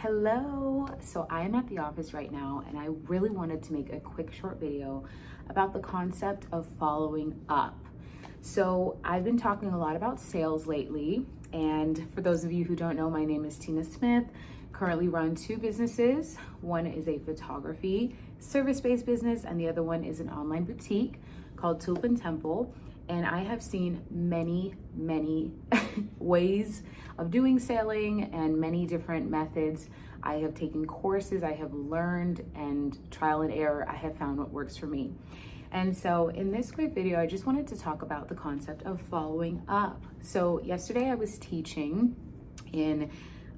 Hello. So I am at the office right now and I really wanted to make a quick short video about the concept of following up. So I've been talking a lot about sales lately, and for those of you who don't know, my name is Tina Smith. Currently run two businesses. One is a photography service-based business and the other one is an online boutique called Tulip and Temple. And I have seen many ways of doing selling and many different methods. I have taken courses, I have learned, and trial and error, I have found what works for me. And so in this quick video, I just wanted to talk about the concept of following up. So yesterday I was teaching in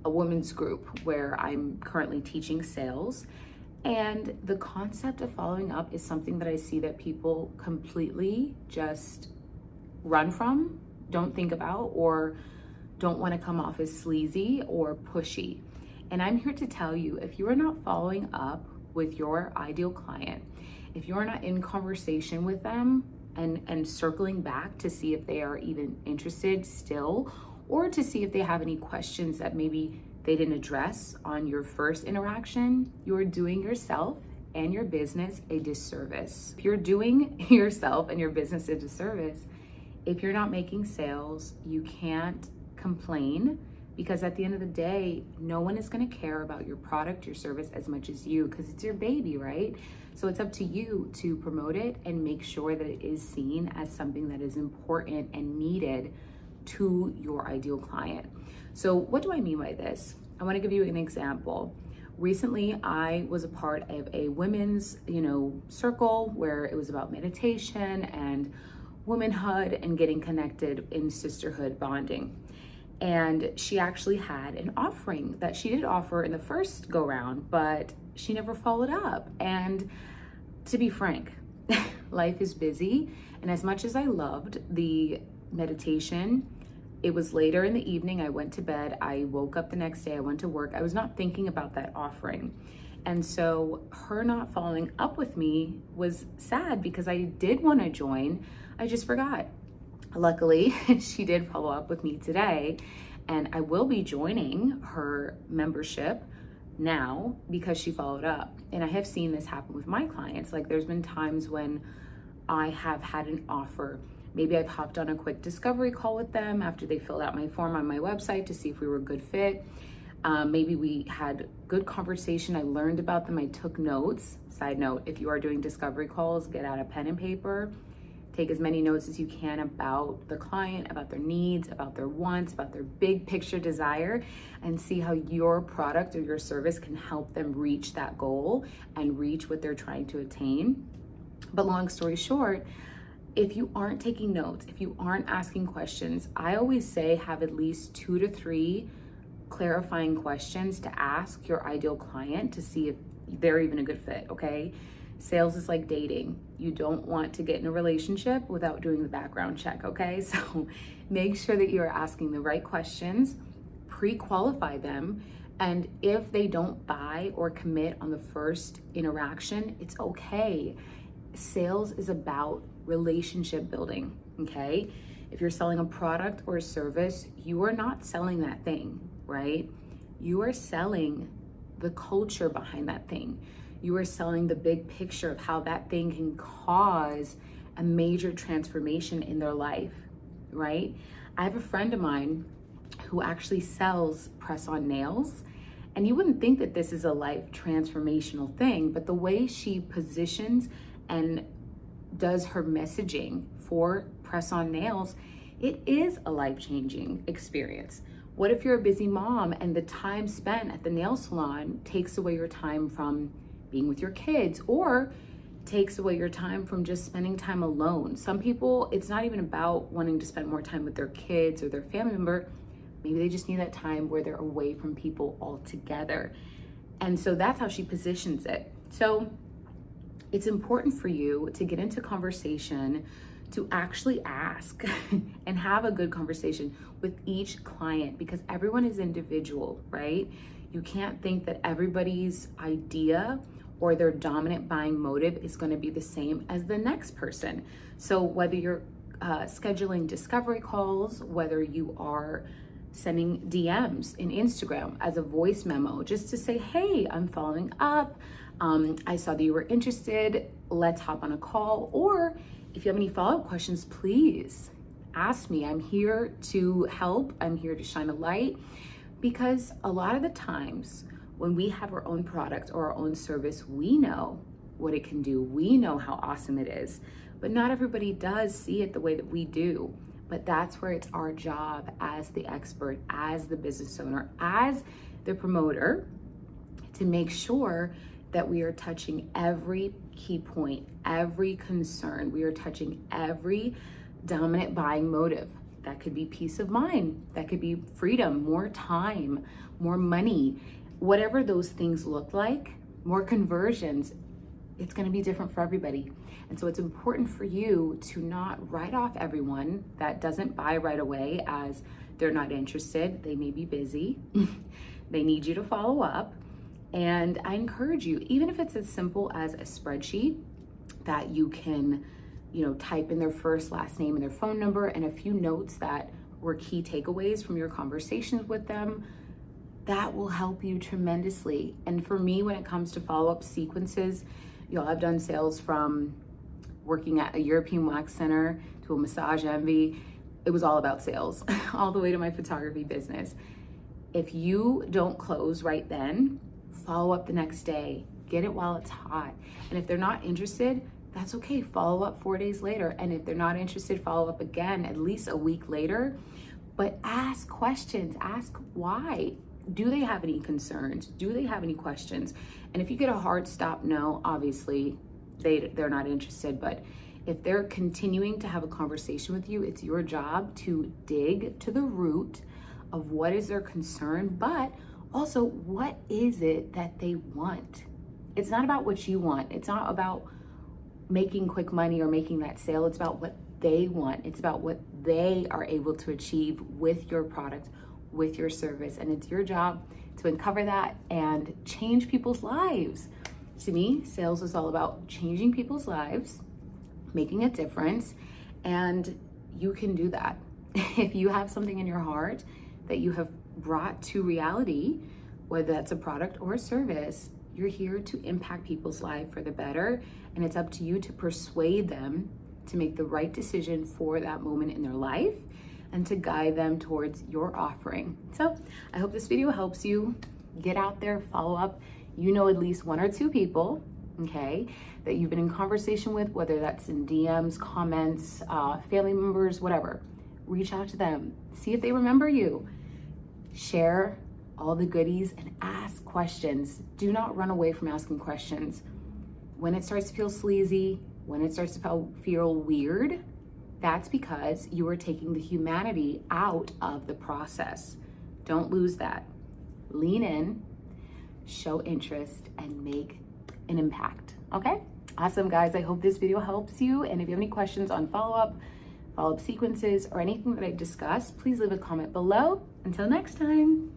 a women's group where I'm currently teaching sales. And the concept of following up is something that I see that people completely just run from, don't think about, or don't want to come off as sleazy or pushy. And I'm here to tell you, if you are not following up with your ideal client, if you're not in conversation with them and circling back to see if they are even interested still, or to see if they have any questions that maybe they didn't address on your first interaction, you're doing yourself and your business a disservice. If you're doing yourself and your business a disservice, if you're not making sales, you can't complain, because at the end of the day, no one is going to care about your product, your service as much as you, because it's your baby, right? So it's up to you to promote it and make sure that it is seen as something that is important and needed to your ideal client. So what do I mean by this? I want to give you an example. Recently, I was a part of a women's, circle where it was about meditation and womanhood and getting connected in sisterhood bonding. And she actually had an offering that she did offer in the first go round, but she never followed up. And to be frank, life is busy. And as much as I loved the meditation, it was later in the evening. I went to bed. I woke up the next day. I went to work. I was not thinking about that offering. And so her not following up with me was sad, because I did want to join. I just forgot. Luckily, she did follow up with me today, and I will be joining her membership now because she followed up. And I have seen this happen with my clients. Like, there's been times when I have had an offer. Maybe I've hopped on a quick discovery call with them after they filled out my form on my website to see if we were a good fit. Maybe we had good conversation. I learned about them. I took notes. Side note, if you are doing discovery calls, get out a pen and paper. Take as many notes as you can about the client, about their needs, about their wants, about their big picture desire, and see how your product or your service can help them reach that goal and reach what they're trying to attain. But long story short, if you aren't taking notes, if you aren't asking questions, I always say have at least 2 to 3 clarifying questions to ask your ideal client to see if they're even a good fit, okay? Sales is like dating. You don't want to get in a relationship without doing the background check, okay? So make sure that you're asking the right questions, pre-qualify them, and if they don't buy or commit on the first interaction, it's okay. Sales is about relationship building, okay? If you're selling a product or a service, you are not selling that thing, right? You are selling the culture behind that thing. You are selling the big picture of how that thing can cause a major transformation in their life, right? I have a friend of mine who actually sells press-on nails, and you wouldn't think that this is a life transformational thing, but the way she positions and does her messaging for press-on nails, it is a life-changing experience. What if you're a busy mom and the time spent at the nail salon takes away your time from being with your kids, or takes away your time from just spending time alone? Some people, it's not even about wanting to spend more time with their kids or their family member. Maybe they just need that time where they're away from people altogether. And so that's how she positions it. So it's important for you to get into conversation, to actually ask and have a good conversation with each client, because everyone is individual, right? You can't think that everybody's idea or their dominant buying motive is going to be the same as the next person. So whether you're scheduling discovery calls, whether you are sending DMs in Instagram as a voice memo just to say, hey, I'm following up. I saw that you were interested. Let's hop on a call. Or if you have any follow-up questions, please ask me. I'm here to help. I'm here to shine a light, because a lot of the times when we have our own product or our own service, we know what it can do. We know how awesome it is, but not everybody does see it the way that we do. But that's where it's our job as the expert, as the business owner, as the promoter, to make sure that we are touching every key point, every concern. We are touching every dominant buying motive. That could be peace of mind. That could be freedom, more time, more money, whatever those things look like, more conversions. It's going to be different for everybody. And so it's important for you to not write off everyone that doesn't buy right away as they're not interested. They may be busy. They need you to follow up. And I encourage you, even if it's as simple as a spreadsheet that you can, type in their first, last name and their phone number and a few notes that were key takeaways from your conversations with them, that will help you tremendously. And for me, when it comes to follow-up sequences, I've done sales from working at a European wax center to a massage envy. It was all about sales, all the way to my photography business. If you don't close right then, follow up the next day. Get it while it's hot. And if they're not interested, that's okay. Follow up 4 days later. And if they're not interested, follow up again at least a week later. But ask questions. Ask why. Do they have any concerns? Do they have any questions? And if you get a hard stop no, obviously they're not interested. But if they're continuing to have a conversation with you, it's your job to dig to the root of what is their concern, but also what is it that they want. It's not about what you want. It's not about making quick money or making that sale. It's about what they want. It's about what they are able to achieve with your product, with your service. And it's your job to uncover that and change people's lives. To me, sales is all about changing people's lives, making a difference, and you can do that. If you have something in your heart that you have brought to reality, whether that's a product or a service, you're here to impact people's life for the better, and it's up to you to persuade them to make the right decision for that moment in their life and to guide them towards your offering. So I hope this video helps you. Get out there, follow up. At least one or two people, okay, that you've been in conversation with, whether that's in DMs, comments, family members, whatever. Reach out to them, see if they remember you. Share all the goodies and ask questions. Do not run away from asking questions. When it starts to feel sleazy, when it starts to feel weird, that's because you are taking the humanity out of the process. Don't lose that. Lean in, show interest, and make an impact, okay? Awesome, guys. I hope this video helps you. And if you have any questions on follow-up sequences, or anything that I discussed, please leave a comment below. Until next time.